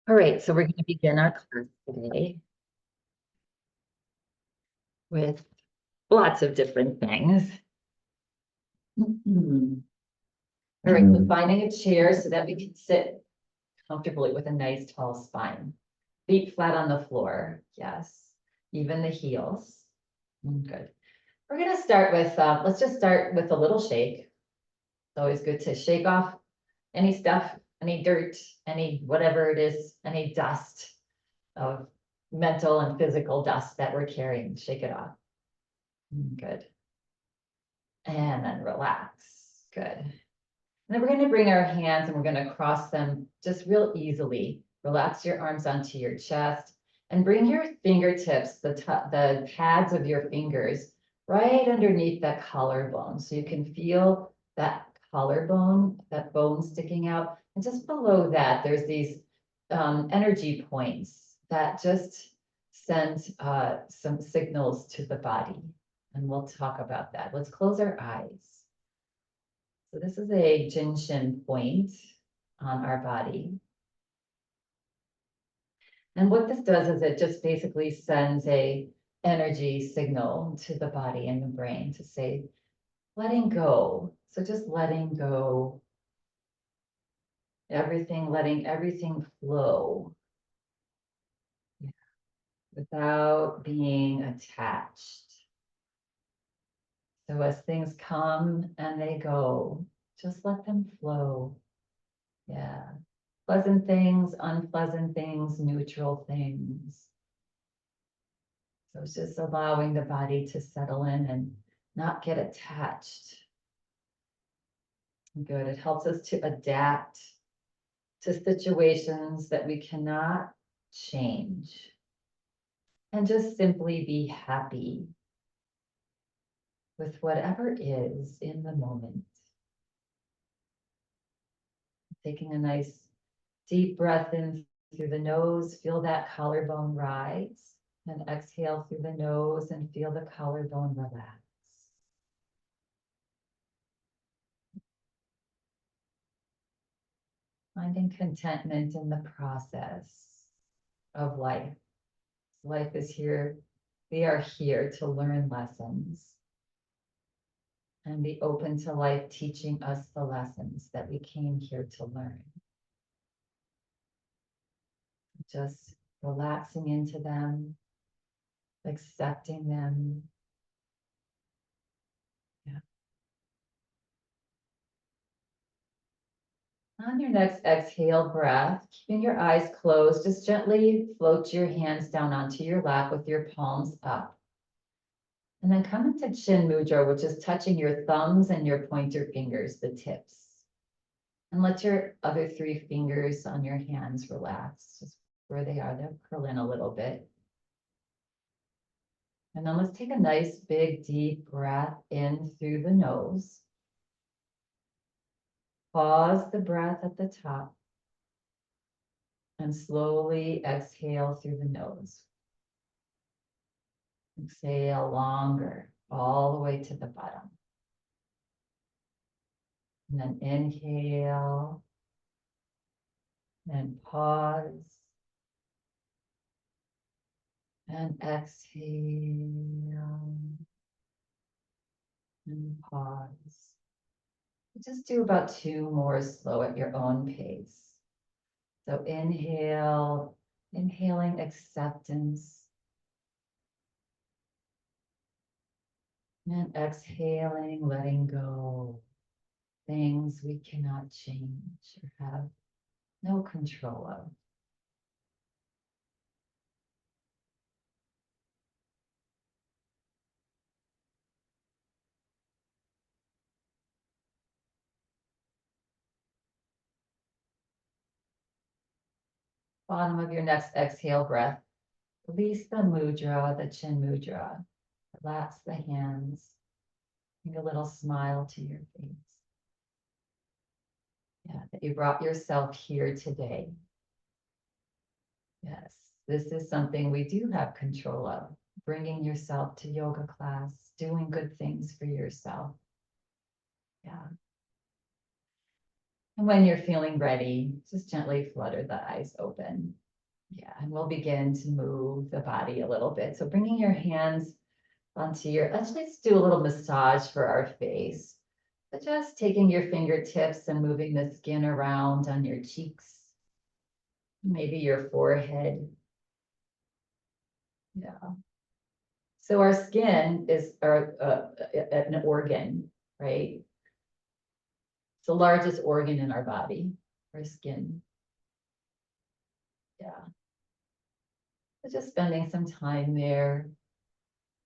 All right, so we're going to begin our class today with lots of different things. All right, so finding a chair so that we can sit comfortably with a nice tall spine. Feet flat on the floor, yes. Even the heels. Good. We're going to start with, let's just start with a little shake. It's always good to shake off any stuff, any dirt, any whatever it is, any dust of mental and physical dust that we're carrying. Shake it off. Good. And then relax. Good. And then we're going to bring our hands and we're going to cross them just real easily. Relax your arms onto your chest and bring your fingertips, the pads of your fingers, right underneath that collarbone. So you can feel that collarbone, that bone sticking out. And just below that, there's these energy points that just send some signals to the body. And we'll talk about that. Let's close our eyes. So this is a Jinshin point on our body. And what this does is it just basically sends a energy signal to the body and the brain to say, letting go. So just letting go. Everything, letting everything flow. Yeah. Without being attached. So as things come and they go, just let them flow. Yeah. Pleasant things, unpleasant things, neutral things. So it's just allowing the body to settle in and not get attached. Good. It helps us to adapt to situations that we cannot change. And just simply be happy with whatever is in the moment. Taking a nice deep breath in through the nose, feel that collarbone rise, and exhale through the nose and feel the collarbone relax. Finding contentment in the process of life. Life is here. We are here to learn lessons and be open to life teaching us the lessons that we came here to learn. Just relaxing into them, accepting them. Yeah. On your next exhale breath, keeping your eyes closed, just gently float your hands down onto your lap with your palms up. And then come into Chin Mudra, which is touching your thumbs and your pointer fingers, the tips. And let your other three fingers on your hands relax, just where they are. They'll curl in a little bit. And then let's take a nice big deep breath in through the nose. Pause the breath at the top. And slowly exhale through the nose. Exhale longer, all the way to the bottom. And then inhale. And pause. And exhale. And pause. Just do about 2 more slow at your own pace. So inhale, inhaling acceptance. And exhaling, letting go. Things we cannot change or have no control of. Bottom of your next exhale breath. Release the mudra, the Chin Mudra. Relax the hands. Bring a little smile to your face. Yeah, that you brought yourself here today. Yes, this is something we do have control of. Bringing yourself to yoga class, doing good things for yourself. Yeah. And when you're feeling ready, just gently flutter the eyes open. Yeah, and we'll begin to move the body a little bit. So bringing your hands onto your, let's do a little massage for our face. So just taking your fingertips and moving the skin around on your cheeks, maybe your forehead. Yeah. So our skin is an organ, right? It's the largest organ in our body, our skin. Yeah. So just spending some time there,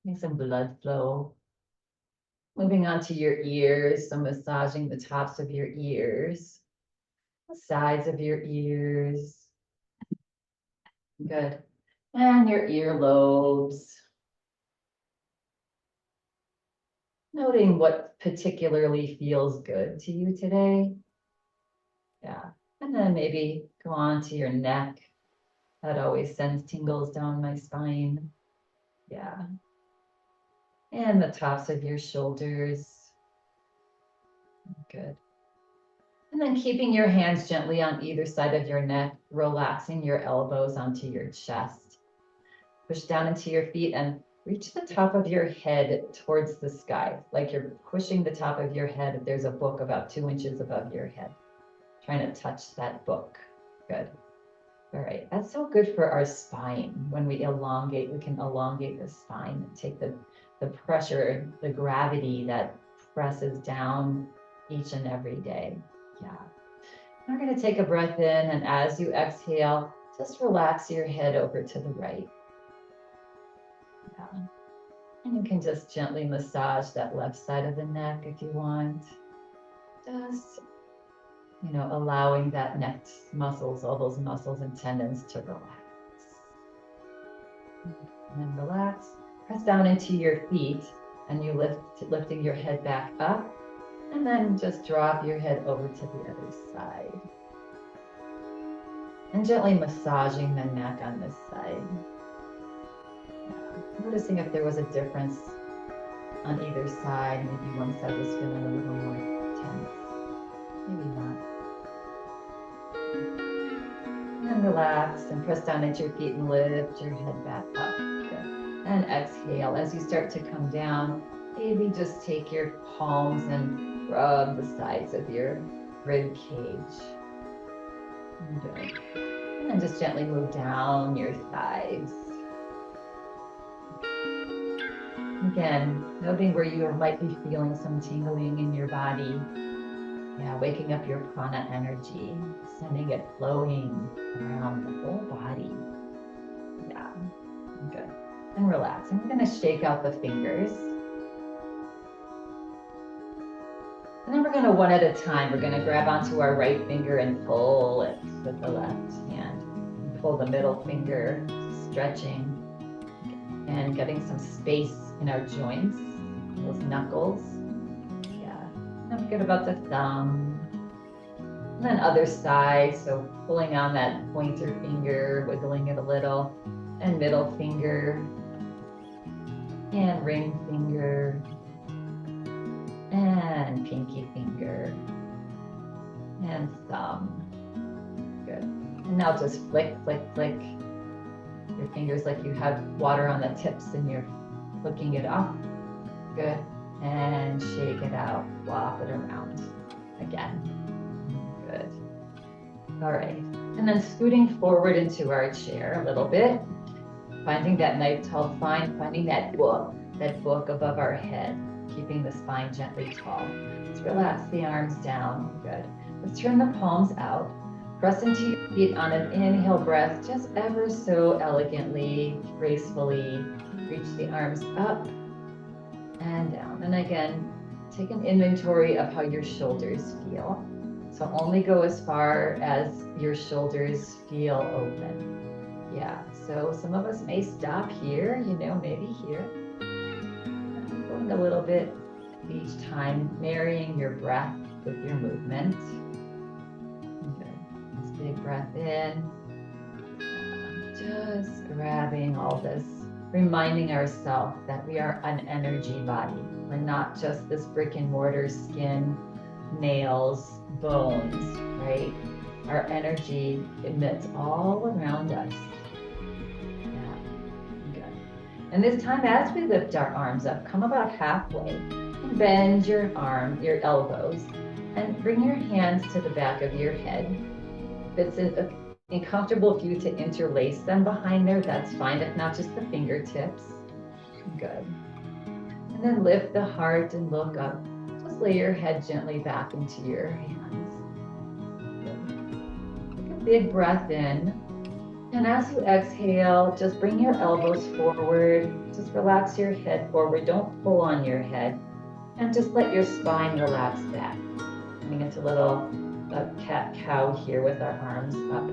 getting some blood flow. Moving on to your ears, so massaging the tops of your ears, the sides of your ears. Good. And your earlobes. Noting what particularly feels good to you today. Yeah. And then maybe go on to your neck. That always sends tingles down my spine. Yeah. And the tops of your shoulders. Good. And then keeping your hands gently on either side of your neck, relaxing your elbows onto your chest. Push down into your feet and reach the top of your head towards the sky, like you're pushing the top of your head. If there's a book about 2 inches above your head, trying to touch that book. Good. All right, that's so good for our spine. When we elongate, we can elongate the spine and take the pressure, the gravity that presses down each and every day. Yeah. We're going to take a breath in, and as you exhale, just relax your head over to the right. Yeah. And you can just gently massage that left side of the neck if you want. Just, allowing that neck muscles, all those muscles and tendons to relax. And then relax. Press down into your feet, and you lifting your head back up. And then just drop your head over to the other side. And gently massaging the neck on this side. Yeah. Noticing if there was a difference on either side. Maybe one side was feeling a little more tense. Maybe not. And relax and press down into your feet and lift your head back up. Good. And exhale. As you start to come down, maybe just take your palms and rub the sides of your rib cage. Good. And then just gently move down your thighs. Again, noting where you might be feeling some tingling in your body. Yeah, waking up your prana energy, sending it flowing around the whole body. Yeah, good. And relax. And we're going to shake out the fingers. And then we're going to, one at a time, we're going to grab onto our right finger and pull it with the left hand. And pull the middle finger, stretching and getting some space in our joints, those knuckles. Yeah. Don't forget about the thumb. And then other side, so pulling on that pointer finger, wiggling it a little, and middle finger, and ring finger, and pinky finger, and thumb. Good. And now just flick, flick, flick your fingers like you have water on the tips and you're flicking it off. Good. And shake it out, flop it around again. Good. All right. And then scooting forward into our chair a little bit, finding that nice tall spine, finding that book above our head, keeping the spine gently tall. Let's relax the arms down. Good. Let's turn the palms out. Press into your feet on an inhale breath, just ever so elegantly, gracefully. Reach the arms up and down. And again, take an inventory of how your shoulders feel. So only go as far as your shoulders feel open. Yeah, so some of us may stop here, maybe here. Going a little bit each time, marrying your breath with your movement. Good. Let's big breath in. Just grabbing all this, reminding ourselves that we are an energy body. We're not just this brick and mortar skin. nails, bones, right? Our energy emits all around us. Yeah, good. And this time, as we lift our arms up, come about halfway. Bend your your elbows, and bring your hands to the back of your head. If it's uncomfortable for you to interlace them behind there, that's fine. If not, just the fingertips. Good. And then lift the heart and look up. Just lay your head gently back into your hands. Good. Take a big breath in. And as you exhale, just bring your elbows forward. Just relax your head forward. Don't pull on your head. And just let your spine relax back. Coming into a little cat-cow here with our arms up.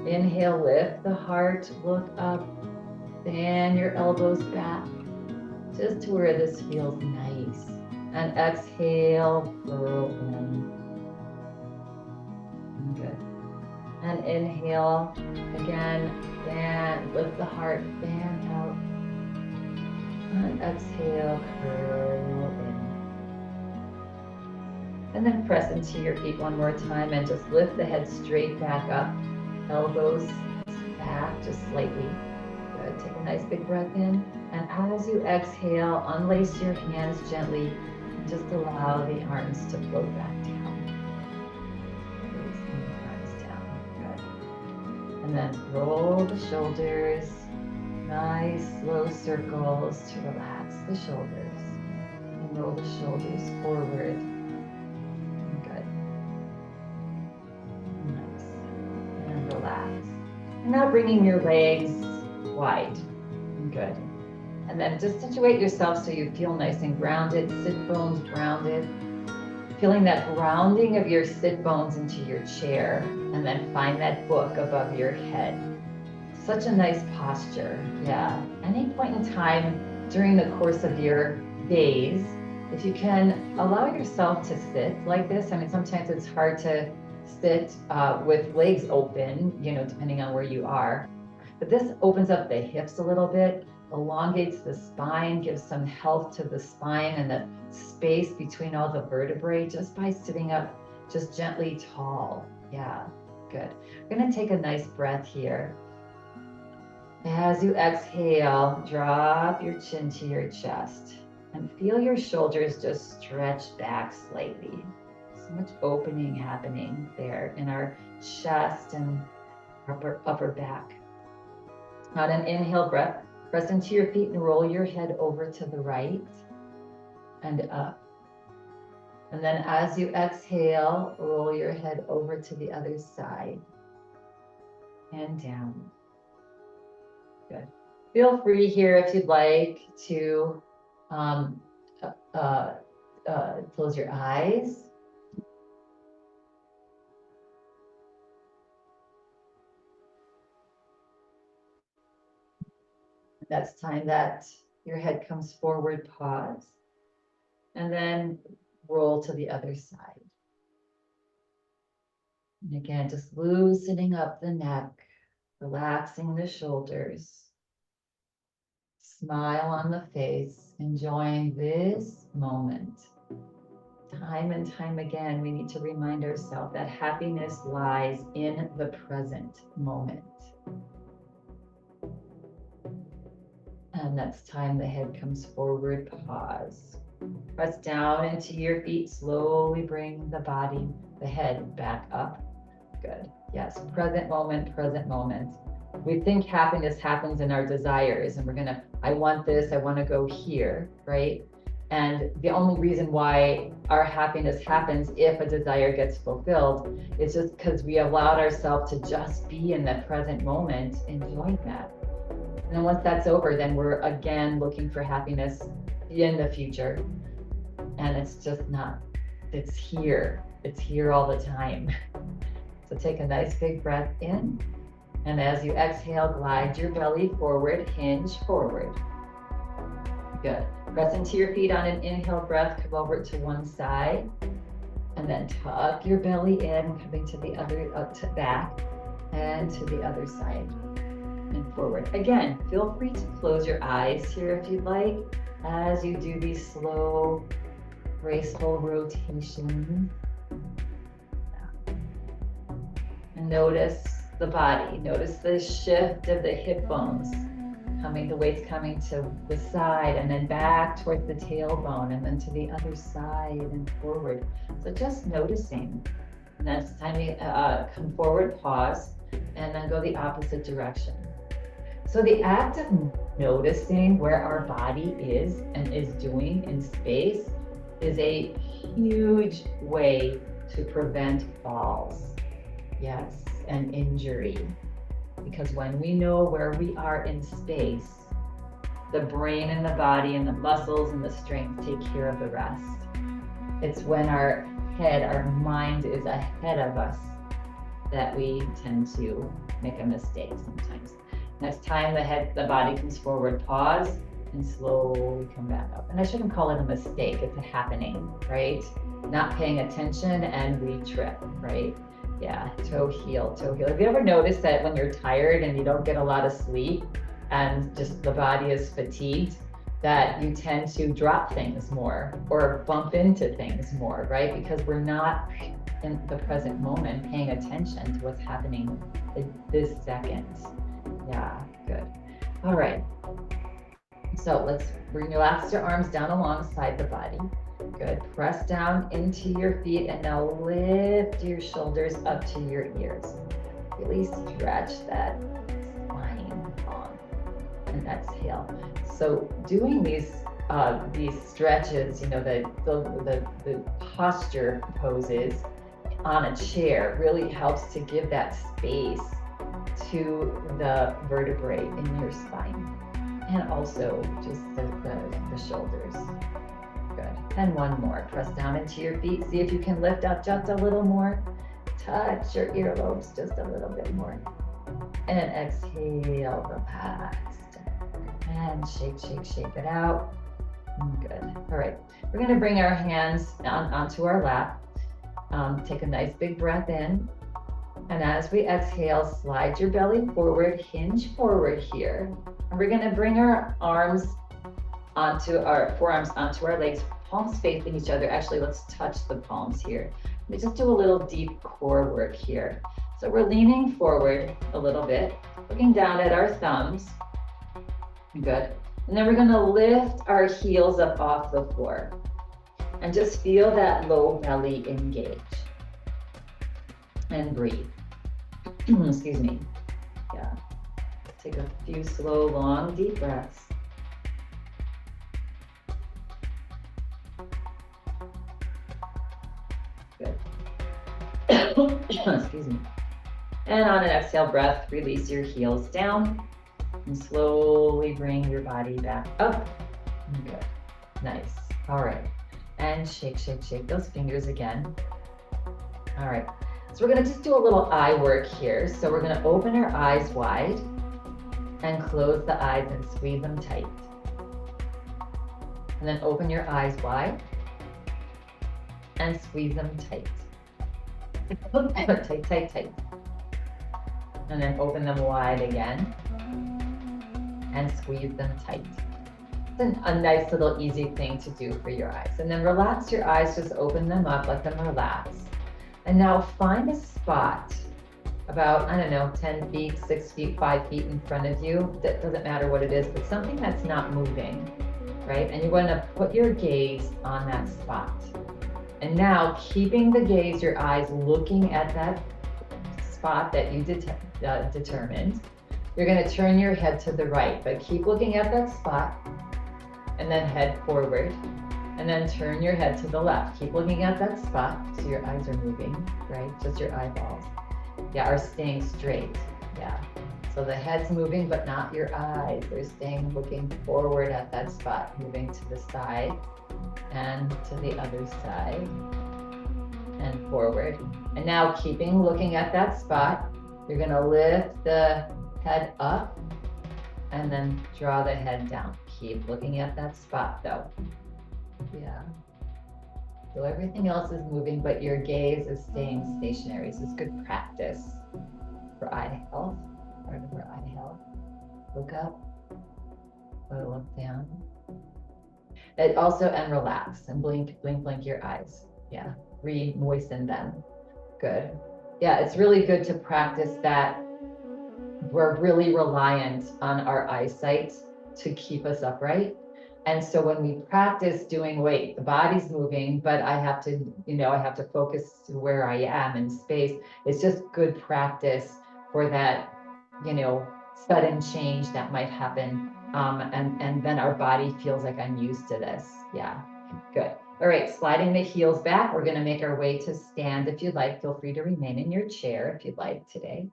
Inhale, lift the heart, look up. Bend your elbows back. Just to where this feels nice. And exhale, curl in. Good. And inhale, again, bend, lift the heart, bend out. And exhale, curl in. And then press into your feet one more time and just lift the head straight back up. Elbows back just slightly. Good. Take a nice big breath in. And as you exhale, unlace your hands gently and just allow the arms to float back down. Releasing the arms down. Good. And then roll the shoulders. Nice slow circles to relax the shoulders. And roll the shoulders forward. Good. Nice. And relax. And now bringing your legs wide. Good. And then just situate yourself so you feel nice and grounded, sit bones grounded. Feeling that grounding of your sit bones into your chair, and then find that book above your head. Such a nice posture, yeah. Any point in time during the course of your days, if you can allow yourself to sit like this. I mean, sometimes it's hard to sit with legs open, you know, depending on where you are. But this opens up the hips a little bit, elongates the spine, gives some health to the spine and the space between all the vertebrae just by sitting up just gently tall. Yeah, good. We're gonna take a nice breath here. As you exhale, drop your chin to your chest and feel your shoulders just stretch back slightly. So much opening happening there in our chest and upper back. On an inhale breath, press into your feet and roll your head over to the right and up. And then as you exhale, roll your head over to the other side and down. Good. Feel free here if you'd like to close your eyes. That's time that your head comes forward, pause, and then roll to the other side. And again, just loosening up the neck, relaxing the shoulders, smile on the face, enjoying this moment. Time and time again, we need to remind ourselves that happiness lies in the present moment. And next time the head comes forward, pause. Press down into your feet, slowly bring the body, the head back up. Good. Yes, present moment, present moment. We think happiness happens in our desires and we're gonna, I want this, I wanna go here, right? And the only reason why our happiness happens if a desire gets fulfilled is just because we allowed ourselves to just be in the present moment, enjoying that. And then once that's over, then we're again looking for happiness in the future. And it's just not, it's here all the time. So take a nice big breath in. And as you exhale, glide your belly forward, hinge forward. Good. Press into your feet on an inhale breath, come over to one side. And then tuck your belly in, coming to the other, to back and to the other side. And forward. Again, feel free to close your eyes here if you'd like as you do these slow, graceful rotations. And notice the body. Notice the shift of the hip bones. The weight's coming to the side and then back towards the tailbone and then to the other side and forward. So just noticing. And then it's time to come forward, pause, and then go the opposite direction. So the act of noticing where our body is and is doing in space is a huge way to prevent falls, yes, and injury. Because when we know where we are in space, the brain and the body and the muscles and the strength take care of the rest. It's when our mind is ahead of us that we tend to make a mistake sometimes. Next time the body comes forward, pause and slowly come back up. And I shouldn't call it a mistake, it's a happening, right? Not paying attention and we trip, right? Yeah, toe heel, toe heel. Have you ever noticed that when you're tired and you don't get a lot of sleep and just the body is fatigued, that you tend to drop things more or bump into things more, right? Because we're not in the present moment paying attention to what's happening this second. Yeah, good. All right. So let's relax your arms down alongside the body. Good. Press down into your feet and now lift your shoulders up to your ears. Really stretch that spine long and exhale. So doing these stretches, the posture poses on a chair really helps to give that space to the vertebrae in your spine and also just the shoulders. Good. And one more. Press down into your feet. See if you can lift up just a little more. Touch your earlobes just a little bit more. And exhale, relax. And shake it out. Good. All right. We're going to bring our hands onto our lap. Take a nice big breath in. And as we exhale, slide your belly forward, hinge forward here. And we're going to bring our forearms onto our legs, palms facing each other. Actually, let's touch the palms here. We just do a little deep core work here. So we're leaning forward a little bit, looking down at our thumbs. Good. And then we're going to lift our heels up off the floor and just feel that low belly engage and breathe. Excuse me. Yeah. Take a few slow, long, deep breaths. Good. Excuse me. And on an exhale breath, release your heels down and slowly bring your body back up. Good. Nice. All right. And shake those fingers again. All right. So we're going to just do a little eye work here. So we're going to open our eyes wide and close the eyes and squeeze them tight. And then open your eyes wide and squeeze them tight. Tight. And then open them wide again and squeeze them tight. It's a nice little easy thing to do for your eyes. And then relax your eyes, just open them up, let them relax. And now find a spot about, 10 feet, 6 feet, 5 feet in front of you. That doesn't matter what it is, but something that's not moving, right? And you want to put your gaze on that spot. And now keeping the gaze, your eyes looking at that spot that you determined, you're going to turn your head to the right, but keep looking at that spot and then head forward. And then turn your head to the left. Keep looking at that spot so your eyes are moving, right? Just your eyeballs. Yeah, are staying straight. Yeah. So the head's moving, but not your eyes. They're staying looking forward at that spot, moving to the side and to the other side and forward. And now keeping looking at that spot, you're going to lift the head up and then draw the head down. Keep looking at that spot though. Yeah. So everything else is moving, but your gaze is staying stationary. So it's good practice for eye health, part of our eye health. Look up, or look down. And also, and relax and blink your eyes. Yeah. re-moisten them. Good. Yeah, it's really good to practice that. We're really reliant on our eyesight to keep us upright. And so when we practice doing, wait, the body's moving, but I have to, I have to focus where I am in space. It's just good practice for that, sudden change that might happen. And then our body feels like I'm used to this. Yeah, good. All right, sliding the heels back. We're gonna make our way to stand if you'd like. Feel free to remain in your chair if you'd like today.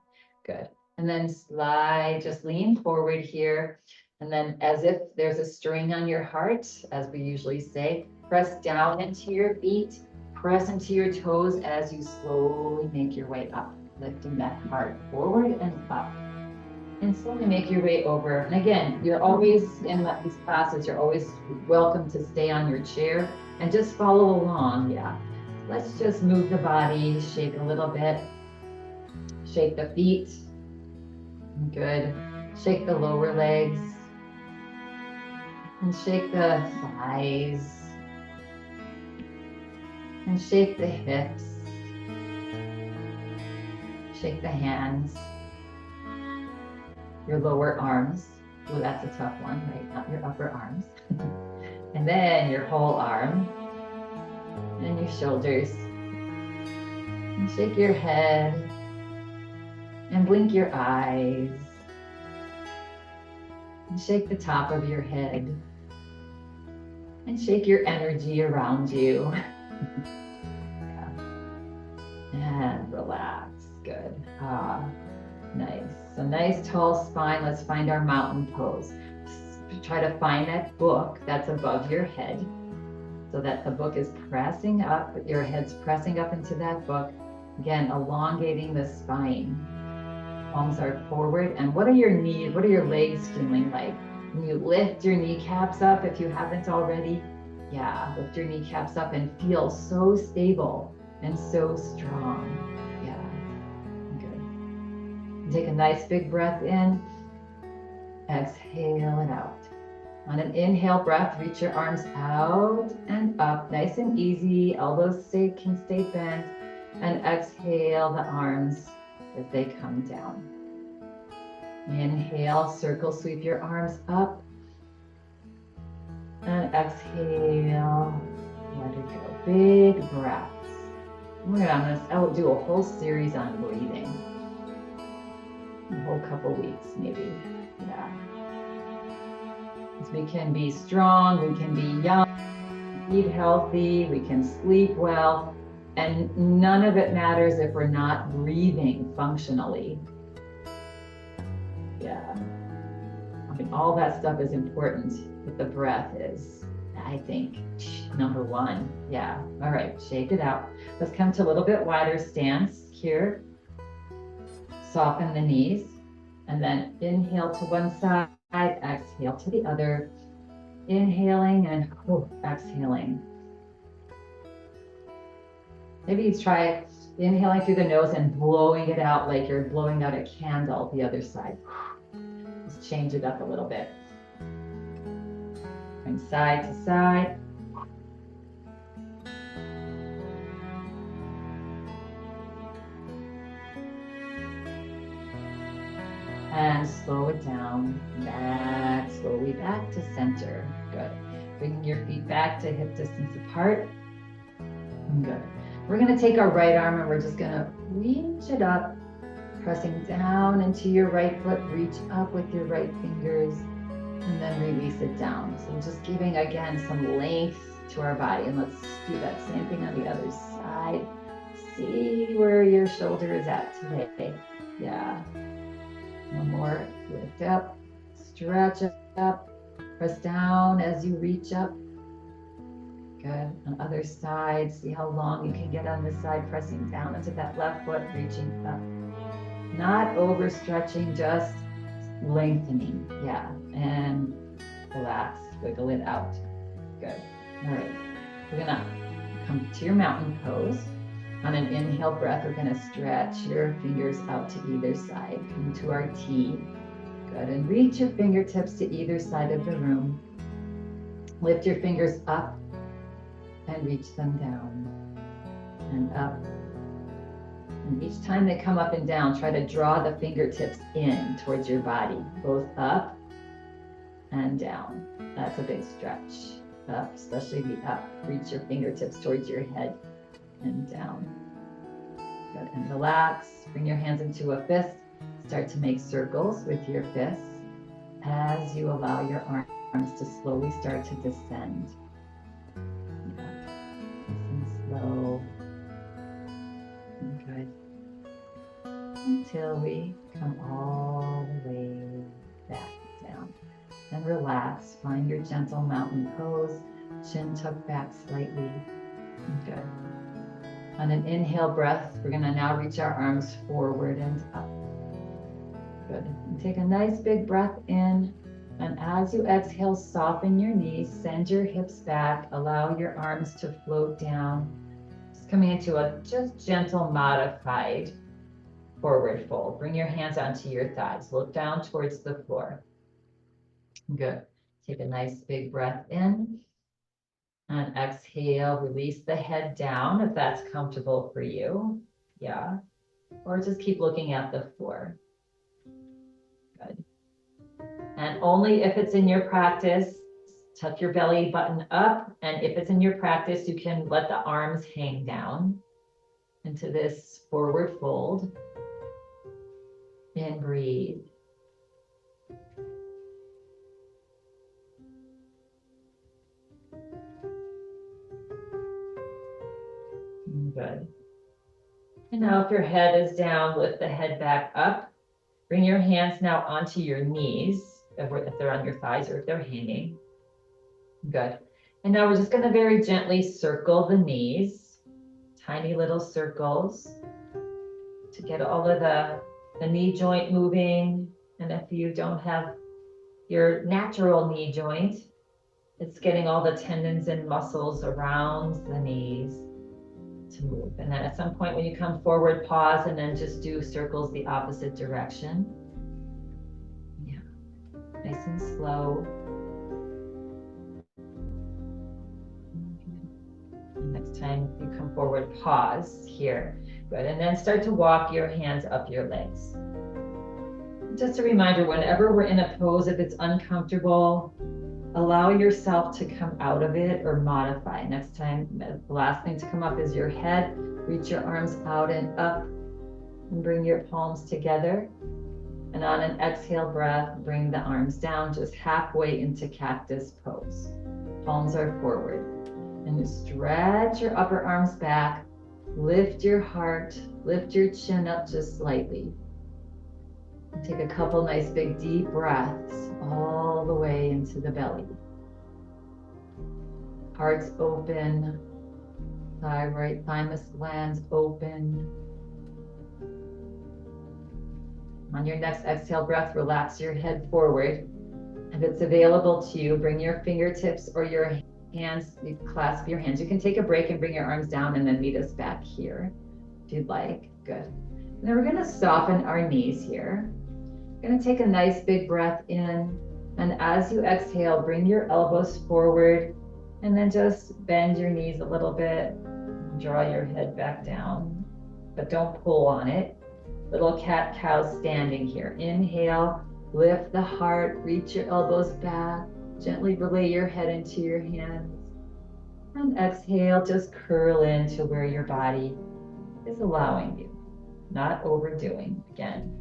Good. And then slide, just lean forward here. And then as if there's a string on your heart, as we usually say, press down into your feet, press into your toes as you slowly make your way up, lifting that heart forward and up. And slowly make your way over. And again, you're always in these classes, you're always welcome to stay on your chair and just follow along. Yeah. Let's just move the body, shake a little bit, shake the feet. Good. Shake the lower legs. And shake the thighs. And shake the hips. Shake the hands. Your lower arms. Oh, that's a tough one, right? Not your upper arms. And then your whole arm. And your shoulders. And shake your head. And blink your eyes. And shake the top of your head. And shake your energy around you. Yeah. And relax. Good. Nice. So nice tall spine. Let's find our mountain pose. Try to find that book that's above your head so that the book is pressing up. Your head's pressing up into that book. Again, elongating the spine. Palms are forward. And what are your knees? What are your legs feeling like? When you lift your kneecaps up, if you haven't already, yeah, lift your kneecaps up and feel so stable and so strong. Yeah, good. Take a nice big breath in. Exhale it out. On an inhale breath, reach your arms out and up, nice and easy. Elbows can stay bent. And exhale the arms as they come down. Inhale, circle sweep your arms up. And exhale, let it go. Big breaths. I'll do a whole series on breathing. A whole couple weeks, maybe. Yeah. We can be strong, we can be young, eat healthy, we can sleep well. And none of it matters if we're not breathing functionally. Yeah. I mean, all that stuff is important, but the breath is, I think, number one. Yeah. All right, shake it out. Let's come to a little bit wider stance here. Soften the knees, and then inhale to one side, exhale to the other. Inhaling and exhaling. Maybe you try inhaling through the nose and blowing it out like you're blowing out a candle the other side. Just change it up a little bit. From side to side. And slow it down, back, slowly back to center. Good. Bringing your feet back to hip distance apart. Good. We're going to take our right arm and we're just going to reach it up, pressing down into your right foot. Reach up with your right fingers and then release it down. So just giving, again, some length to our body. And let's do that same thing on the other side. See where your shoulder is at today. Yeah. One more. Lift up, stretch up, press down as you reach up. Good. On other side, see how long you can get on this side, pressing down into that left foot, reaching up. Not overstretching, just lengthening. Yeah. And relax, wiggle it out. Good. All right. We're going to come to your mountain pose. On an inhale breath, we're going to stretch your fingers out to either side. Come to our T. Good. And reach your fingertips to either side of the room. Lift your fingers up and reach them down. and up. And each time they come up and down, try to draw the fingertips in towards your body, both up and down. That's a big stretch. Up, especially the up. Reach your fingertips towards your head and down. Good, and relax. Bring your hands into a fist. Start to make circles with your fists as you allow your arms to slowly start to descend. Yeah. Nice and slow. Good. Until we come all the way back down. And relax. Find your gentle mountain pose. Chin tucked back slightly. Good. On an inhale breath, we're going to now reach our arms forward and up. Good. And take a nice big breath in. And as you exhale, soften your knees, send your hips back, allow your arms to float down. Just coming into a just gentle modified forward fold. Bring your hands onto your thighs. Look down towards the floor. Good. Take a nice big breath in. And exhale, release the head down if that's comfortable for you. Yeah. Or just keep looking at the floor. Good. And only if it's in your practice, tuck your belly button up. And if it's in your practice, you can let the arms hang down into this forward fold. And breathe. Good. And now if your head is down, lift the head back up. Bring your hands now onto your knees, if they're on your thighs or if they're hanging. Good. And now we're just going to very gently circle the knees, tiny little circles, to get all of the knee joint moving. And if you don't have your natural knee joint, it's getting all the tendons and muscles around the knees to move. And then at some point when you come forward, pause and then just do circles the opposite direction. Yeah, nice and slow. And next time you come forward, pause here. Good, and then start to walk your hands up your legs. Just a reminder, whenever we're in a pose, if it's uncomfortable, allow yourself to come out of it or modify. Next time, the last thing to come up is your head. Reach your arms out and up and bring your palms together. And on an exhale breath, bring the arms down just halfway into cactus pose. Palms are forward. And you stretch your upper arms back. Lift your heart, lift your chin up just slightly. And take a couple nice big deep breaths all the way into the belly. Heart's open, right thymus glands open. On your next exhale breath, relax your head forward. If it's available to you, bring your fingertips or your hands, you clasp your hands. You can take a break and bring your arms down and then meet us back here if you'd like. Good. And then we're going to soften our knees here. We're going to take a nice big breath in. And as you exhale, bring your elbows forward and then just bend your knees a little bit. Draw your head back down, but don't pull on it. Little cat-cow standing here. Inhale, lift the heart, reach your elbows back. Gently relay your head into your hands. And exhale, just curl into where your body is allowing you, not overdoing. Again.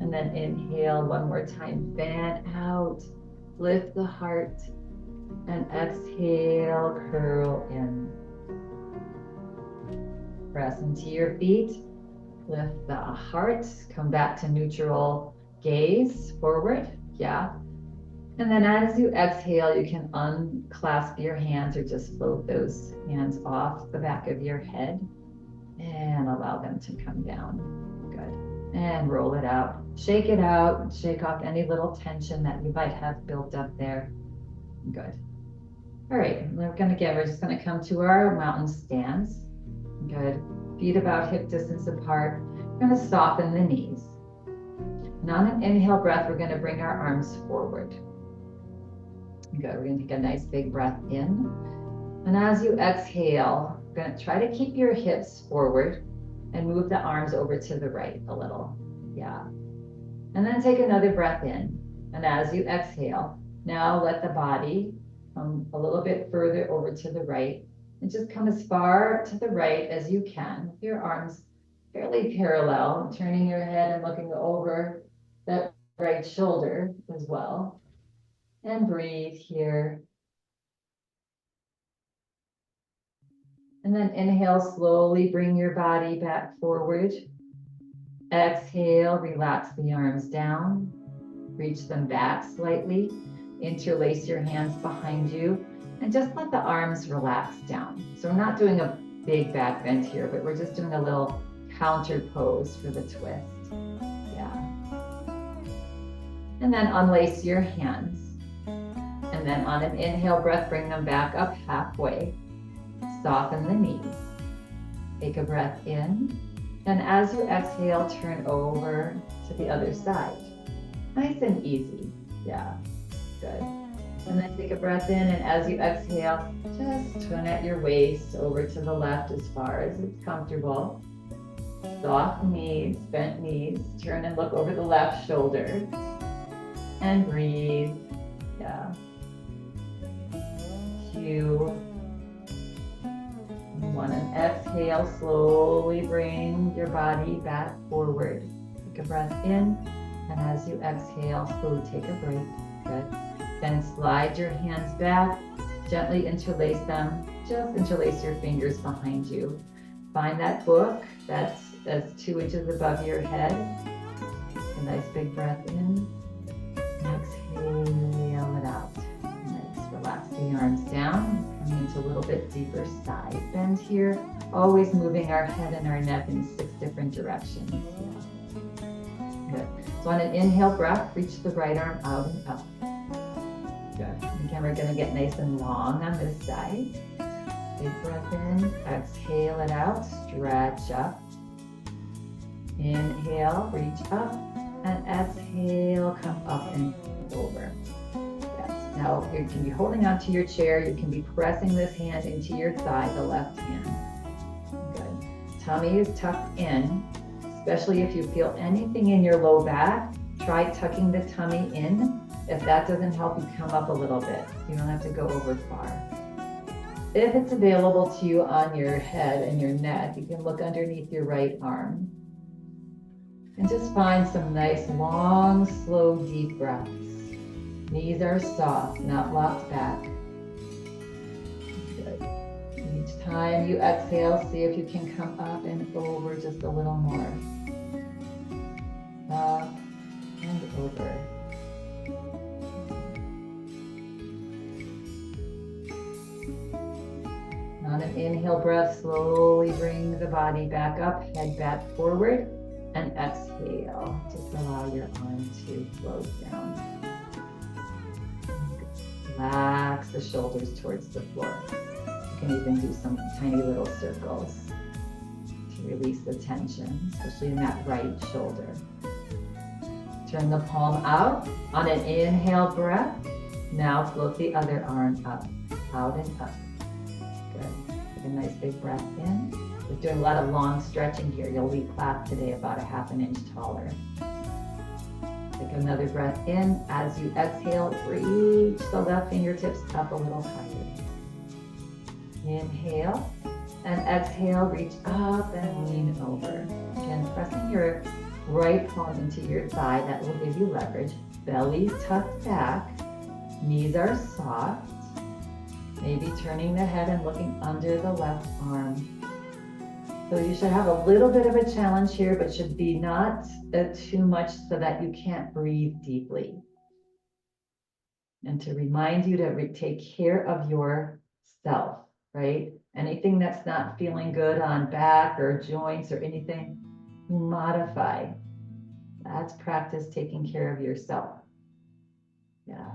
And then inhale one more time, fan out, lift the heart, and exhale, curl in. Press into your feet, lift the heart, come back to neutral gaze, forward, yeah. And then as you exhale, you can unclasp your hands or just float those hands off the back of your head and allow them to come down. Good. And roll it out. Shake it out. Shake off any little tension that you might have built up there. Good. All right, we're just gonna come to our mountain stance. Good. Feet about hip distance apart. We're gonna soften the knees. And on an inhale breath, we're gonna bring our arms forward. Good, we're gonna take a nice big breath in. And as you exhale, You're going to try to keep your hips forward and move the arms over to the right a little. Yeah. And then take another breath in. And as you exhale, now let the body come a little bit further over to the right and just come as far to the right as you can with your arms fairly parallel, turning your head and looking over that right shoulder as well. And breathe here. And then inhale, slowly bring your body back forward. Exhale, relax the arms down. Reach them back slightly. Interlace your hands behind you and just let the arms relax down. So we're not doing a big back bend here, but we're just doing a little counter pose for the twist. Yeah. And then unlace your hands. And then on an inhale breath, bring them back up halfway. Soften the knees. Take a breath in. And as you exhale, turn over to the other side. Nice and easy. Yeah, good. And then take a breath in, and as you exhale, just turn at your waist over to the left as far as it's comfortable. Soft knees, bent knees. Turn and look over the left shoulder. And breathe. Yeah. 2, 1, and exhale, slowly bring your body back forward. Take a breath in, and as you exhale, slowly take a break. Good. Then slide your hands back, gently interlace them. Just interlace your fingers behind you. Find that book that's 2 inches above your head. A nice big breath in. Exhale it out. Nice. Relax the arms down. Coming into a little bit deeper side bend here. Always moving our head and our neck in 6 different directions. Yeah. Good. So on an inhale breath, reach the right arm out and up. Good. Again, we're going to get nice and long on this side. Big breath in. Exhale it out. Stretch up. Inhale, reach up. And exhale, come up and over. Yes. Now you can be holding onto your chair. You can be pressing this hand into your thigh, the left hand. Good. Tummy is tucked in, especially if you feel anything in your low back. Try tucking the tummy in. If that doesn't help, you come up a little bit. You don't have to go over far. If it's available to you on your head and your neck, you can look underneath your right arm. And just find some nice, long, slow, deep breaths. Knees are soft, not locked back. Good. Each time you exhale, see if you can come up and over just a little more. Up and over. On an inhale breath, slowly bring the body back up, head back forward. And exhale, just allow your arm to float down. Relax the shoulders towards the floor. You can even do some tiny little circles to release the tension, especially in that right shoulder. Turn the palm out. On an inhale breath, now float the other arm up, out and up. Good. Take a nice big breath in. We're doing a lot of long stretching here. You'll leave class today about a ½ inch taller. Take another breath in. As you exhale, reach the left fingertips up a little higher. Inhale and exhale, reach up and lean over. Again, pressing your right palm into your thigh, that will give you leverage. Belly tucked back, knees are soft. Maybe turning the head and looking under the left arm. So you should have a little bit of a challenge here, but should be not too much so that you can't breathe deeply. And to remind you to take care of yourself, right? Anything that's not feeling good on back or joints or anything, you modify. That's practice taking care of yourself. Yeah.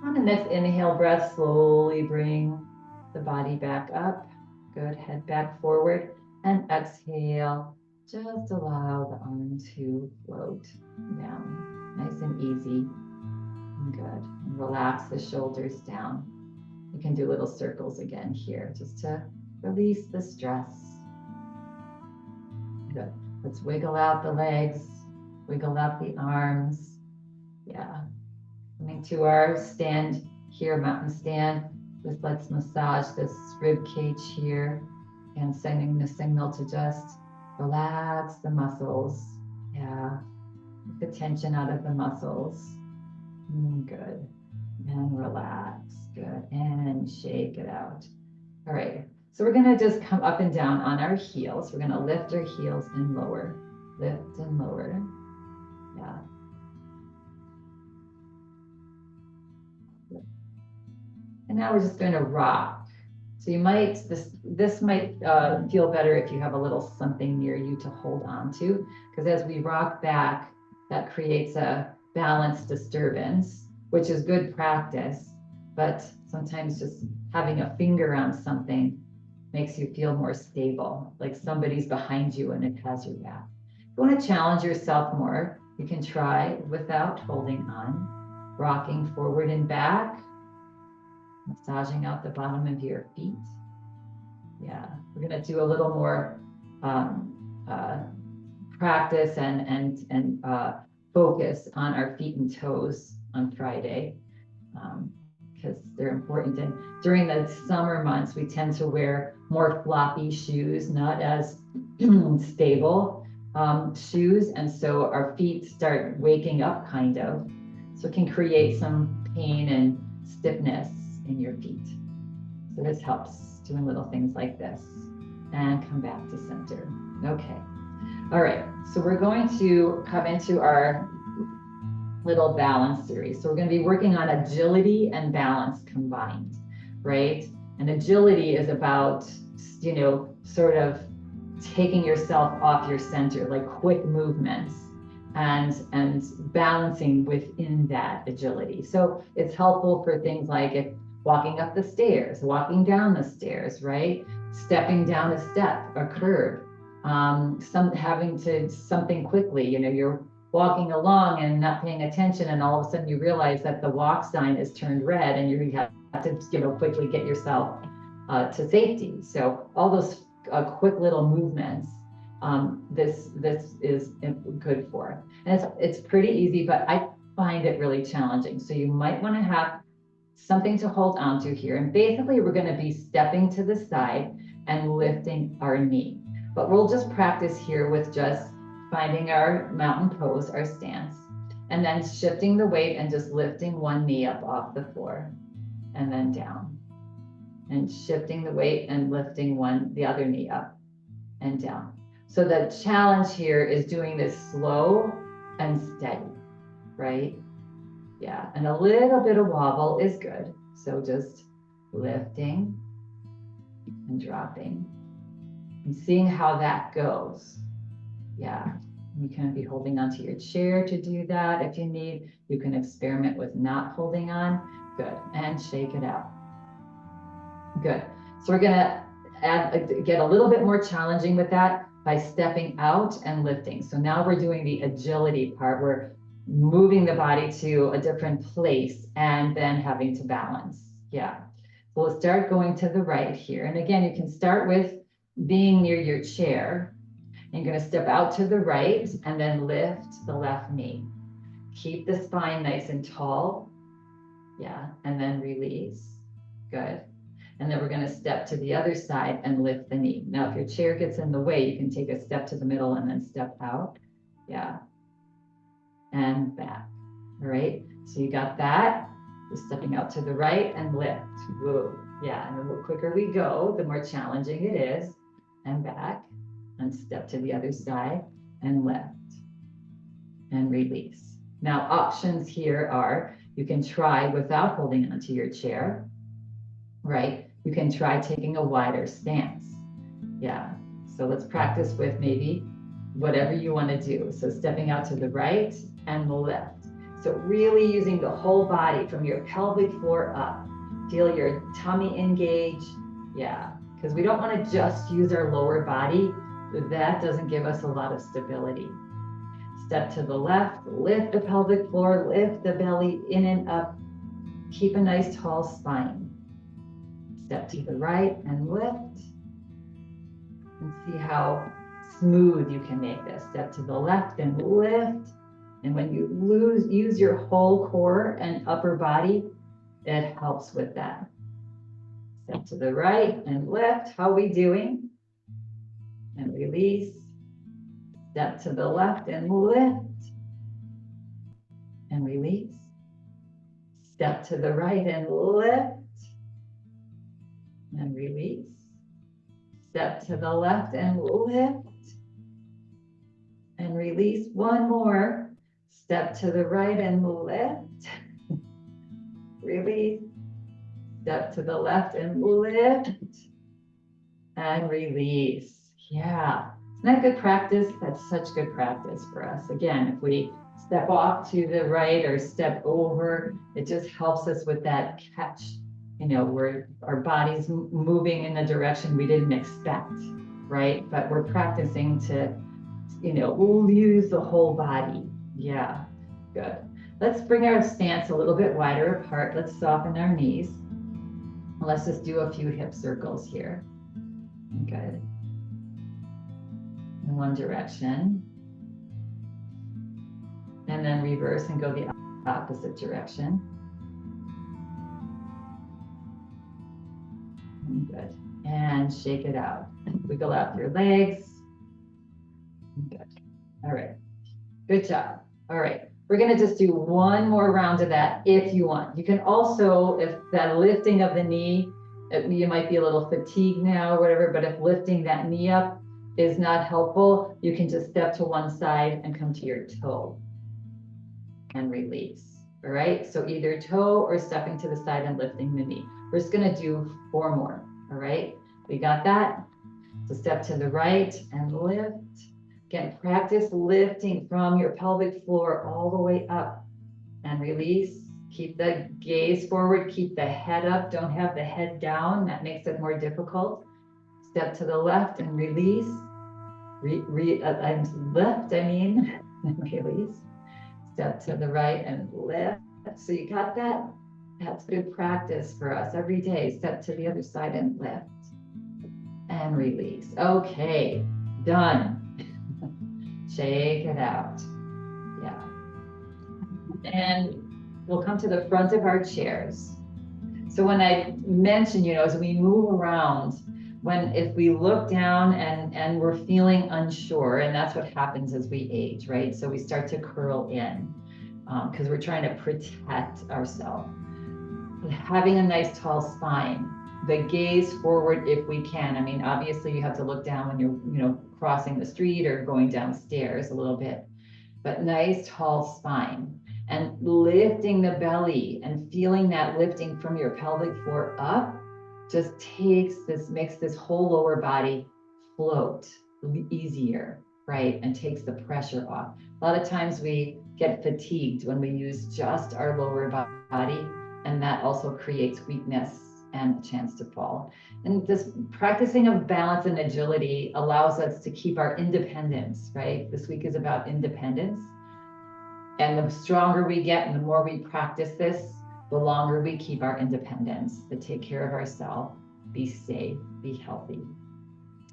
On the next inhale breath, slowly bring the body back up. Good, head back forward and exhale. Just allow the arm to float down. Nice and easy. And good. And relax the shoulders down. You can do little circles again here just to Release the stress. Good. Let's wiggle out the legs, wiggle out the arms. Yeah. Coming to our stand here, mountain stand. Just let's massage this rib cage here and sending the signal to just relax the muscles. Yeah. Get the tension out of the muscles. Good. And relax. Good. And shake it out. All right. So we're going to just come up and down on our heels. We're going to lift our heels and lower. Lift and lower. Yeah. And now we're just going to rock. So you might, this might feel better if you have a little something near you to hold on to, because as we rock back, that creates a balance disturbance, which is good practice, but sometimes just having a finger on something makes you feel more stable, like somebody's behind you and it has your back. If you want to challenge yourself more, you can try without holding on, rocking forward and back, massaging out the bottom of your feet. Yeah, we're going to do a little more practice and focus on our feet and toes on Friday, because they're important. And during the summer months, we tend to wear more floppy shoes, not as stable shoes. And so our feet start waking up kind of. So it can create some pain and stiffness in your feet. So this helps, doing little things like this. And come back to center. Okay. All right. So we're going to come into our little balance series. So we're going to be working on agility and balance combined, right? And agility is about, you know, sort of taking yourself off your center, like quick movements, and balancing within that agility. So it's helpful for things like if walking up the stairs, walking down the stairs, right? Stepping down a step, a curb, having to something quickly, you know, you're walking along and not paying attention, and all of a sudden you realize that the walk sign is turned red and you have to, you know, quickly get yourself to safety. So all those quick little movements, this is good for. And it's pretty easy, but I find it really challenging. So you might want to have something to hold on to here. And basically we're going to be stepping to the side and lifting our knee. But we'll just practice here with just finding our mountain pose, our stance, and then shifting the weight and just lifting one knee up off the floor and then down. And shifting the weight and lifting the other knee up and down. So the challenge here is doing this slow and steady, right? Yeah, and a little bit of wobble is good. So just lifting and dropping and seeing how that goes. Yeah, you can be holding onto your chair to do that if you need. You can experiment with not holding on. Good, and shake it out. Good. So we're gonna get a little bit more challenging with that by stepping out and lifting. So now we're doing the agility part. We're moving the body to a different place and then having to balance. Yeah. So we'll start going to the right here. And again, you can start with being near your chair. And you're going to step out to the right and then lift the left knee. Keep the spine nice and tall. Yeah. And then release. Good. And then we're going to step to the other side and lift the knee. Now, if your chair gets in the way, you can take a step to the middle and then step out. Yeah. And back. All right. So you got that. Just stepping out to the right and lift. Whoa. Yeah. And the quicker we go, the more challenging it is. And back. And step to the other side and lift. And release. Now, options here are you can try without holding onto your chair. Right? You can try taking a wider stance. Yeah. So let's practice with maybe whatever you want to do. So stepping out to the right and lift. So really using the whole body from your pelvic floor up. Feel your tummy engage. Yeah. Because we don't want to just use our lower body. That doesn't give us a lot of stability. Step to the left, lift the pelvic floor, lift the belly in and up. Keep a nice tall spine. Step to the right and lift And see how smooth you can make this. Step to the left and lift. And when you use your whole core and upper body, it helps with that. Step to the right and lift. How are we doing? And release. Step to the left and lift. And release. Step to the right and lift. And release. Step to the left and lift. And release. One more. Step to the right and lift. Release. Step to the left and lift. And release. Yeah. Isn't that good practice? That's such good practice for us. Again, if we step off to the right or step over, it just helps us with that catch, where our body's moving in a direction we didn't expect, right? But we're practicing to, we'll use the whole body. Yeah, good. Let's bring our stance a little bit wider apart. Let's soften our knees. Let's just do a few hip circles here. Good. In one direction. And then reverse and go the opposite direction. Good. And shake it out. Wiggle out your legs. Good. All right. Good job. All right. We're going to just do one more round of that if you want. You can also, if that lifting of the knee, you might be a little fatigued now or whatever, but if lifting that knee up is not helpful, you can just step to one side and come to your toe and release. All right. So either toe or stepping to the side and lifting the knee. We're just going to do 4 more. All right. We got that. So step to the right and lift. Again, practice lifting from your pelvic floor all the way up and release. Keep the gaze forward, keep the head up. Don't have the head down. That makes it more difficult. Step to the left and release. And release. Step to the right and lift. So you got that? That's good practice for us every day. Step to the other side and lift and release. Okay, done. Shake it out. Yeah. And we'll come to the front of our chairs. So when I mentioned, as we move around, if we look down and we're feeling unsure, and that's what happens as we age, right? So we start to curl in because we're trying to protect ourselves. Having a nice tall spine, the gaze forward if we can. I mean, obviously you have to look down when you're, crossing the street or going downstairs a little bit, but nice tall spine and lifting the belly and feeling that lifting from your pelvic floor up just makes this whole lower body float easier, right? And takes the pressure off. A lot of times we get fatigued when we use just our lower body, and that also creates weakness and a chance to fall. And this practicing of balance and agility allows us to keep our independence, right? This week is about independence. And the stronger we get and the more we practice this, the longer we keep our independence, to take care of ourselves, be safe, be healthy.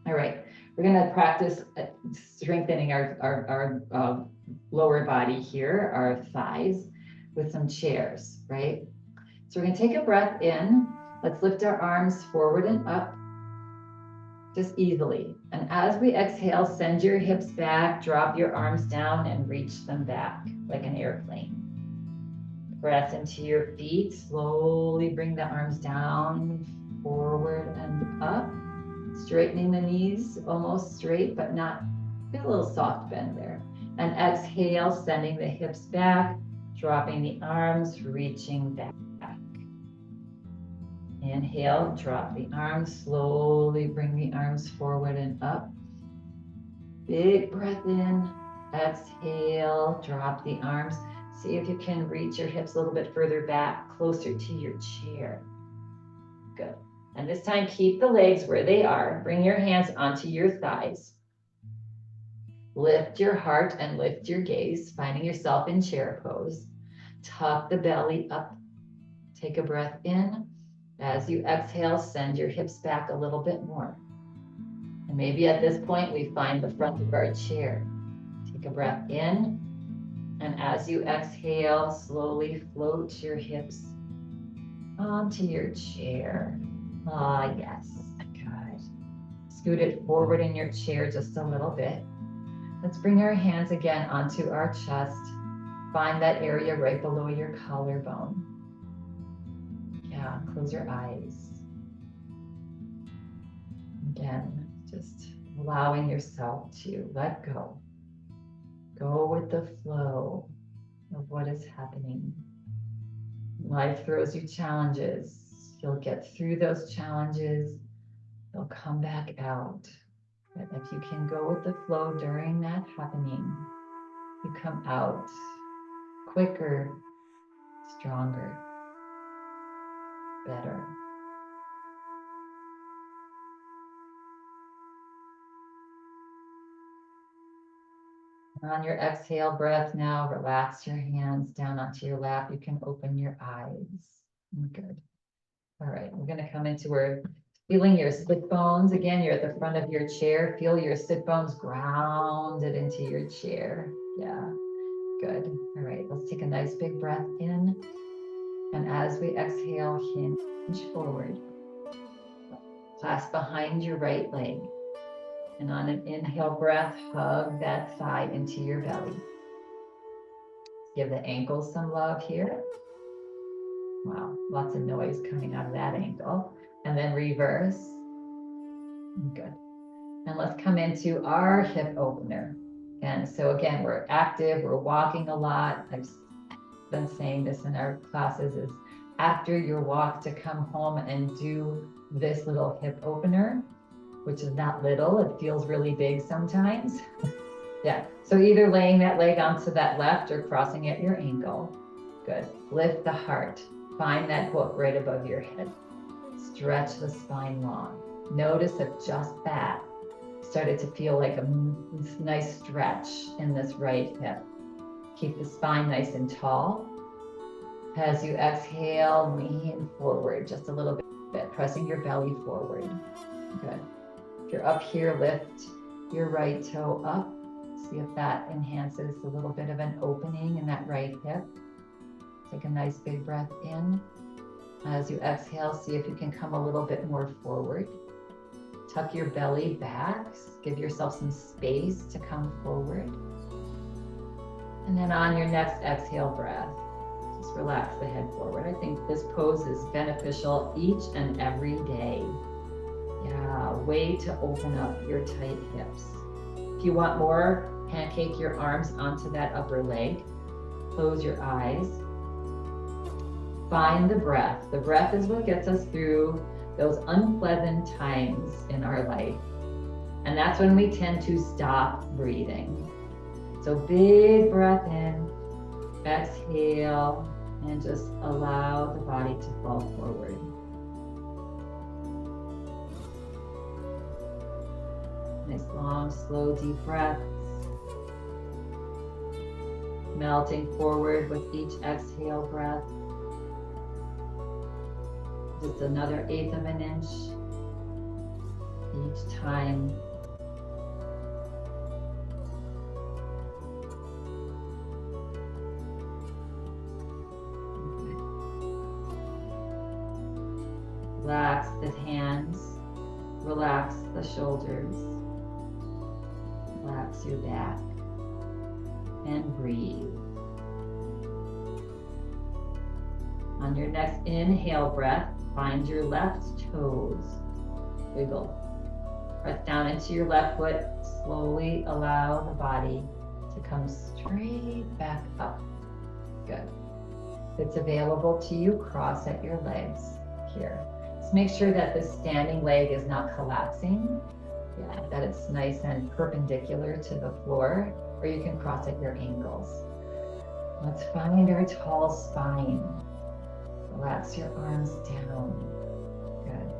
All right, we're going to practice strengthening our lower body here, our thighs, with some chairs, right? So we're going to take a breath in. Let's lift our arms forward and up, just easily. And as we exhale, send your hips back, drop your arms down and reach them back like an airplane. Press into your feet, slowly bring the arms down, forward and up, straightening the knees, almost straight, but not, a little soft bend there. And exhale, sending the hips back, dropping the arms, reaching back. Inhale, drop the arms, slowly bring the arms forward and up. Big breath in, exhale, drop the arms. See if you can reach your hips a little bit further back, closer to your chair. Good. And this time, keep the legs where they are. Bring your hands onto your thighs. Lift your heart and lift your gaze, finding yourself in chair pose. Tuck the belly up. Take a breath in. As you exhale, send your hips back a little bit more. And maybe at this point, we find the front of our chair. Take a breath in. And as you exhale, slowly float your hips onto your chair. Ah, yes, good. Scoot it forward in your chair just a little bit. Let's bring our hands again onto our chest. Find that area right below your collarbone. Yeah, close your eyes. Again, just allowing yourself to let go. Go with the flow of what is happening. Life throws you challenges. You'll get through those challenges. They'll come back out. But if you can go with the flow during that happening, you come out quicker, stronger, better. On your exhale breath now, relax your hands down onto your lap. You can open your eyes. Good. All right, we're going to come into where feeling your sit bones. Again, you're at the front of your chair. Feel your sit bones grounded into your chair. Yeah, good. All right, let's take a nice big breath in. And as we exhale, hinge forward. Clasp behind your right leg. And on an inhale breath, hug that thigh into your belly. Give the ankles some love here. Wow, lots of noise coming out of that ankle. And then reverse. Good. And let's come into our hip opener. And so again, we're active, we're walking a lot. I've been saying this in our classes is after your walk to come home and do this little hip opener, which is not little, it feels really big sometimes. Yeah, so either laying that leg onto that left or crossing at your ankle. Good. Lift the heart. Find that hook right above your head. Stretch the spine long. Notice if just that started to feel like a nice stretch in this right hip. Keep the spine nice and tall. As you exhale, lean forward just a little bit, pressing your belly forward. Good. If you're up here, lift your right toe up. See if that enhances a little bit of an opening in that right hip. Take a nice big breath in. As you exhale, see if you can come a little bit more forward. Tuck your belly back. Give yourself some space to come forward. And then on your next exhale breath, just relax the head forward. I think this pose is beneficial each and every day. Yeah, way to open up your tight hips. If you want more, pancake your arms onto that upper leg. Close your eyes. Find the breath. The breath is what gets us through those unpleasant times in our life. And that's when we tend to stop breathing. So big breath in, exhale, and just allow the body to fall forward. Nice long, slow, deep breaths. Melting forward with each exhale breath. Just another 1/8 of an inch each time. Okay. Relax the hands, relax the shoulders, relax your back, and breathe. On your next inhale breath, find your left toes. Wiggle. Press down into your left foot. Slowly allow the body to come straight back up. Good. If it's available to you, cross at your legs here. Just make sure that the standing leg is not collapsing. Yeah, that it's nice and perpendicular to the floor, or you can cross at your ankles. Let's find our tall spine. Relax your arms down. Good.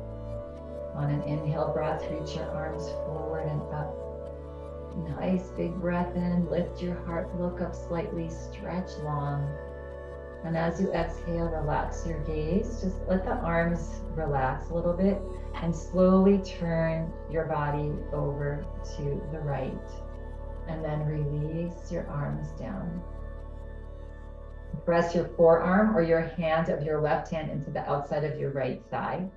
On an inhale breath, reach your arms forward and up. Nice big breath in. Lift your heart, look up slightly, stretch long. And as you exhale, relax your gaze. Just let the arms relax a little bit and slowly turn your body over to the right. And then release your arms down. Press your forearm or your hand of your left hand into the outside of your right thigh.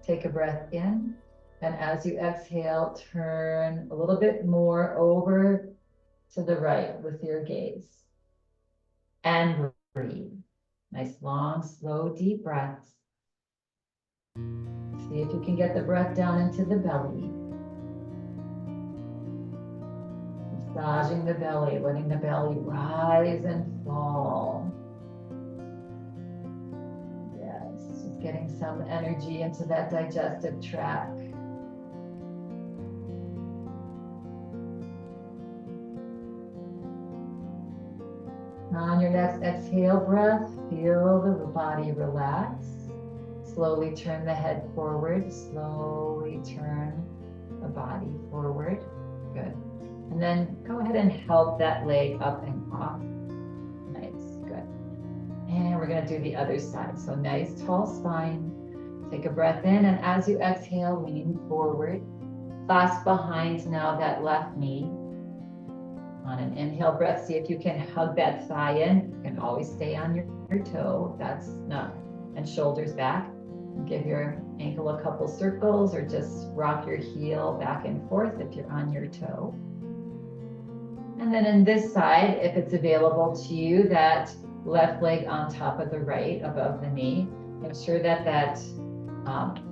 Take a breath in. And as you exhale, turn a little bit more over to the right with your gaze. And breathe. Nice, long, slow, deep breaths. See if you can get the breath down into the belly. Massaging the belly, letting the belly rise and fall. Yes, just getting some energy into that digestive tract. On your next exhale breath, feel the body relax. Slowly turn the head forward. Slowly turn the body forward. Good. And then go ahead and help that leg up and off. Nice, good. And we're gonna do the other side. So nice tall spine. Take a breath in, and as you exhale, lean forward. Clasp behind now that left knee. On an inhale breath, see if you can hug that thigh in. You can always stay on your toe. That's not, and shoulders back. Give your ankle a couple circles or just rock your heel back and forth if you're on your toe. And then in this side, if it's available to you, that left leg on top of the right above the knee. Make sure that that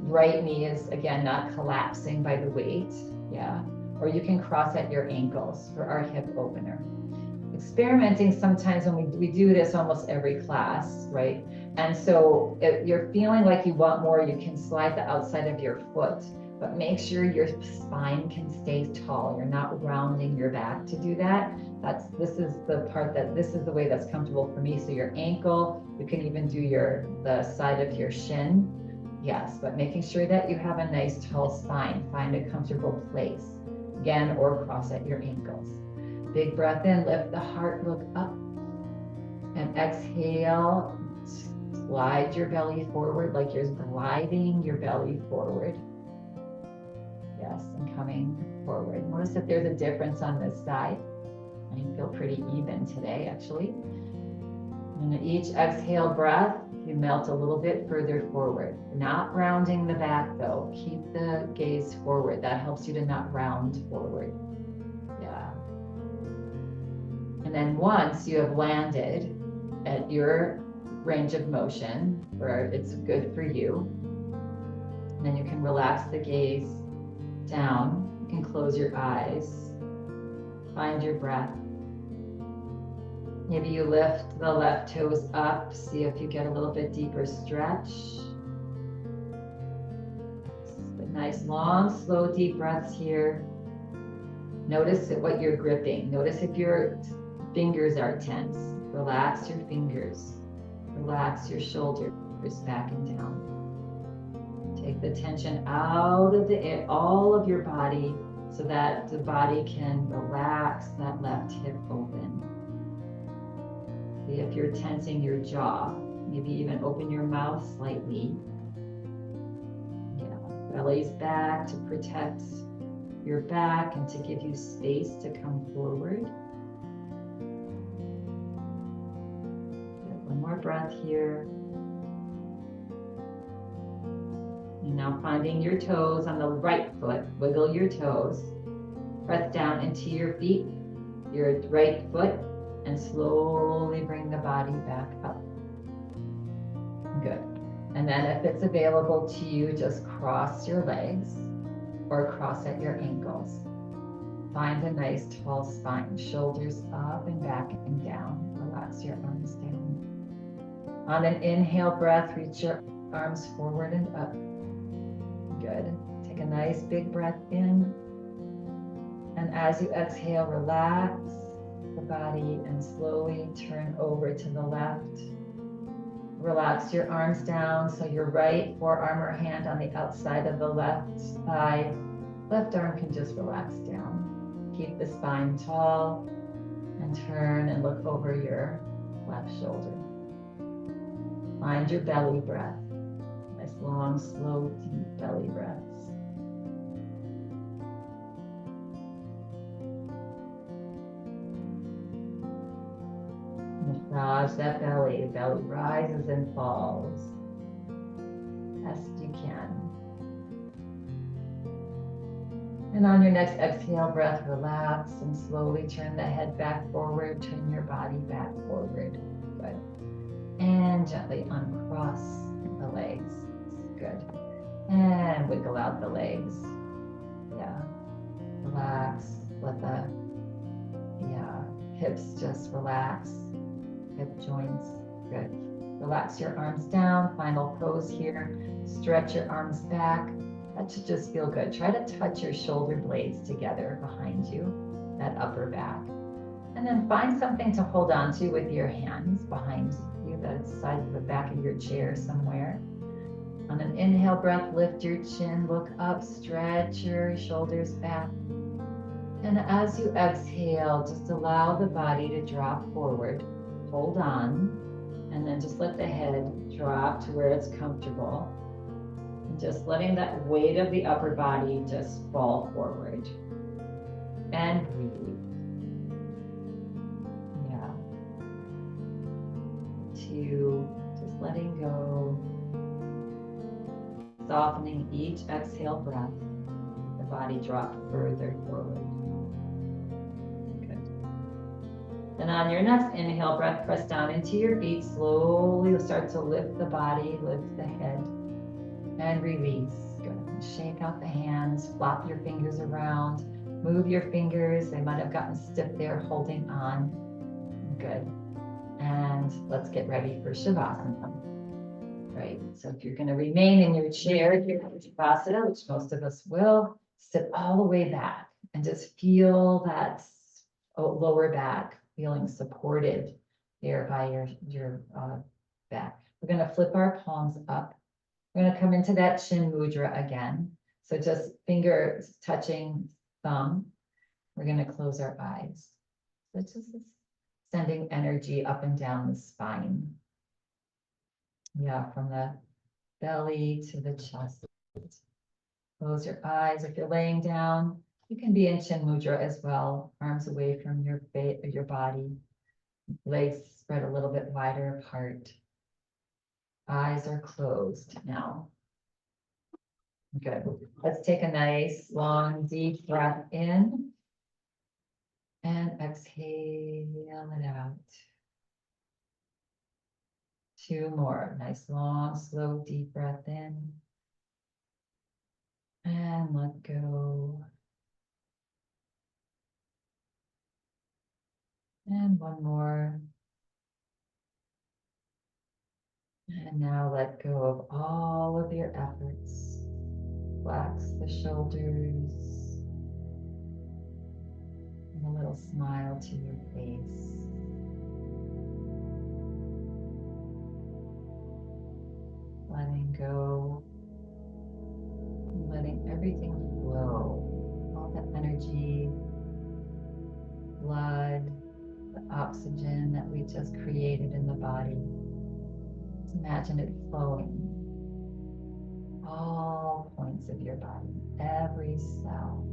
right knee is, again, not collapsing by the weight. Yeah. Or you can cross at your ankles for our hip opener. Experimenting sometimes when we do this almost every class, right? And so if you're feeling like you want more, you can slide the outside of your foot, but make sure your spine can stay tall. You're not rounding your back to do that. This is the way that's comfortable for me. So your ankle, you can even do the side of your shin. Yes, but making sure that you have a nice tall spine. Find a comfortable place. Again, or cross at your ankles. Big breath in, lift the heart, look up. And exhale, slide your belly forward like you're gliding your belly forward. Yes, and coming forward. Notice that there's a difference on this side. I feel pretty even today, actually. And each exhale breath, you melt a little bit further forward. Not rounding the back though. Keep the gaze forward. That helps you to not round forward. Yeah. And then once you have landed at your range of motion, where it's good for you, then you can relax the gaze down. You can close your eyes. Find your breath. Maybe you lift the left toes up. See if you get a little bit deeper stretch. Nice, long, slow, deep breaths here. Notice what you're gripping. Notice if your fingers are tense. Relax your fingers. Relax your shoulders back and down. Take the tension out of all of your body so that the body can relax that left hip open. See if you're tensing your jaw. Maybe even open your mouth slightly. Yeah, belly's back to protect your back and to give you space to come forward. Good. One more breath here. And now finding your toes on the right foot. Wiggle your toes. Press down into your feet, your right foot, and slowly bring the body back up. Good. And then if it's available to you, just cross your legs or cross at your ankles. Find a nice tall spine, shoulders up and back and down. Relax your arms down. On an inhale breath, reach your arms forward and up. Good. Take a nice big breath in. And as you exhale, relax the body and slowly turn over to the left. Relax your arms down so your right forearm or hand on the outside of the left thigh. Left arm can just relax down. Keep the spine tall and turn and look over your left shoulder. Find your belly breath. Nice long, slow, deep belly breaths. Massage that belly. The belly rises and falls. Best you can. And on your next exhale breath, relax and slowly turn the head back forward. Turn your body back forward. Good. And gently uncross the legs. Good. And wiggle out the legs. Yeah. Relax. Let the hips just relax. Hip joints. Good. Relax your arms down. Final pose here. Stretch your arms back. That should just feel good. Try to touch your shoulder blades together behind you, that upper back. And then find something to hold on to with your hands behind you, the side of the back of your chair somewhere. On an inhale breath, lift your chin, look up, stretch your shoulders back. And as you exhale, just allow the body to drop forward. Hold on, and then just let the head drop to where it's comfortable. And just letting that weight of the upper body just fall forward. And breathe. Yeah. 2, just letting go. Softening each exhale breath. The body drop further forward. Good. Then on your next inhale breath, press down into your feet. Slowly start to lift the body, lift the head. And release. Good. Shake out the hands, flop your fingers around, move your fingers. They might have gotten stiff there, holding on. Good. And let's get ready for Shavasana. Right. So if you're going to remain in your chair here in Shavasana, which most of us will, sit all the way back and just feel that lower back feeling supported there by your back. We're going to flip our palms up. We're going to come into that chin mudra again. So just fingers touching thumb. We're going to close our eyes. So it's just sending energy up and down the spine. Yeah, from the belly to the chest. Close your eyes. If you're laying down, you can be in chin mudra as well. Arms away from your body. Legs spread a little bit wider apart. Eyes are closed now. Good. Let's take a nice, long, deep breath in. And exhale it out. 2 more. Nice, long, slow, deep breath in. And let go. And 1 more. And now let go of all of your efforts. Relax the shoulders. And a little smile to your face. Letting go. Letting everything flow. All the energy, blood, the oxygen that we just created in the body. Just imagine it flowing. All points of your body, every cell.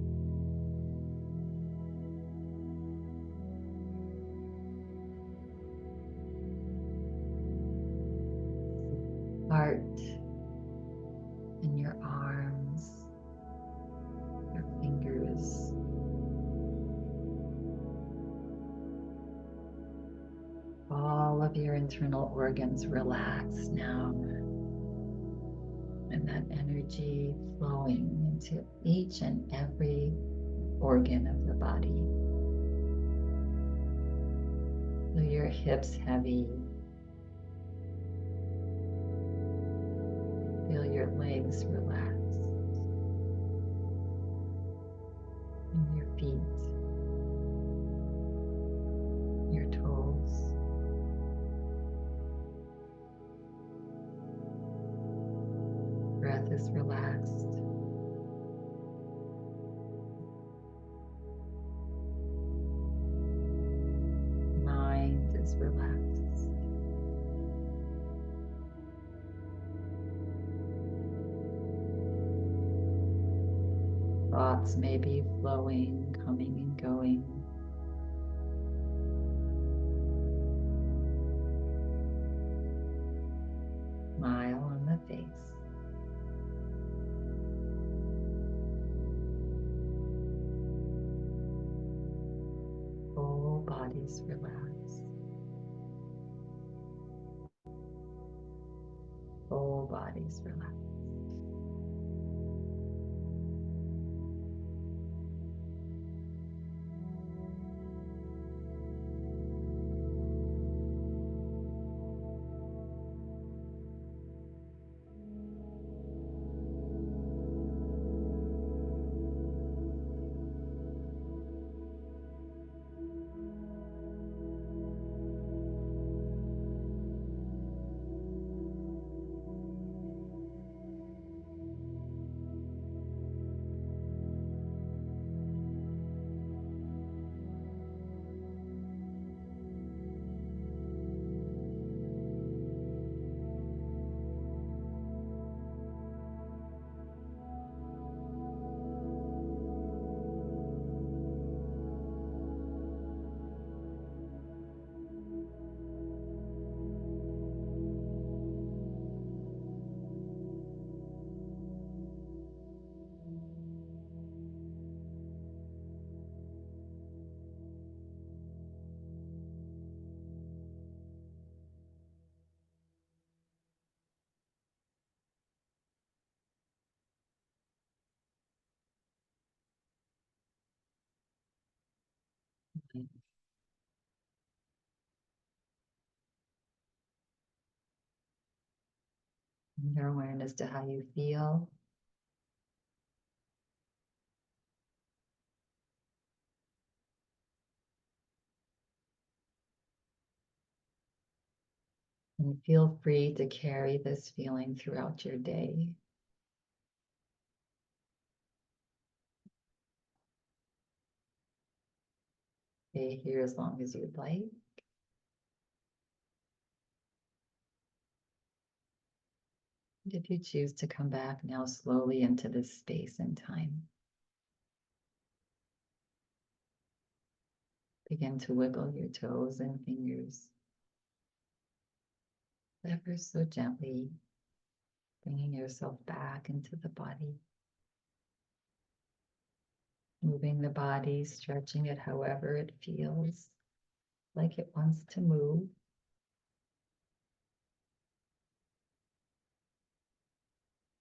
Heart in your arms, your fingers. All of your internal organs relax now. And that energy flowing into each and every organ of the body. Feel your hips heavy. Feel your legs relaxed. And your feet. Your toes. Breath is relaxed. Mind is relaxed. Thoughts may be flowing, coming and going. Smile on the face. Whole bodies relax. Whole bodies relax. Your awareness to how you feel. And feel free to carry this feeling throughout your day. Stay here as long as you'd like. And if you choose to come back now slowly into this space and time, begin to wiggle your toes and fingers ever so gently, bringing yourself back into the body. Moving the body, stretching it however it feels like it wants to move.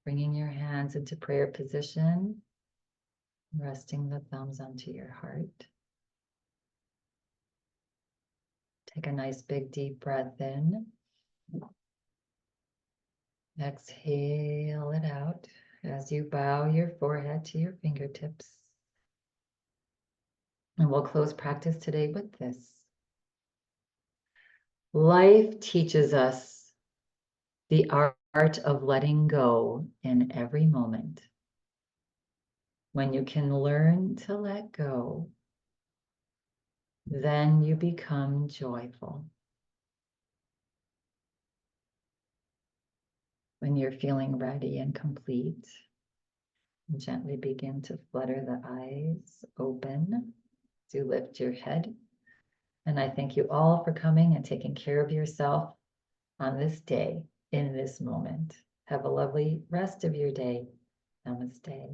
Bringing your hands into prayer position, resting the thumbs onto your heart. Take a nice big deep breath in. Exhale it out as you bow your forehead to your fingertips. And we'll close practice today with this. Life teaches us the art of letting go in every moment. When you can learn to let go, then you become joyful. When you're feeling ready and complete, gently begin to flutter the eyes open as you lift your head. And I thank you all for coming and taking care of yourself on this day, in this moment. Have a lovely rest of your day. Namaste.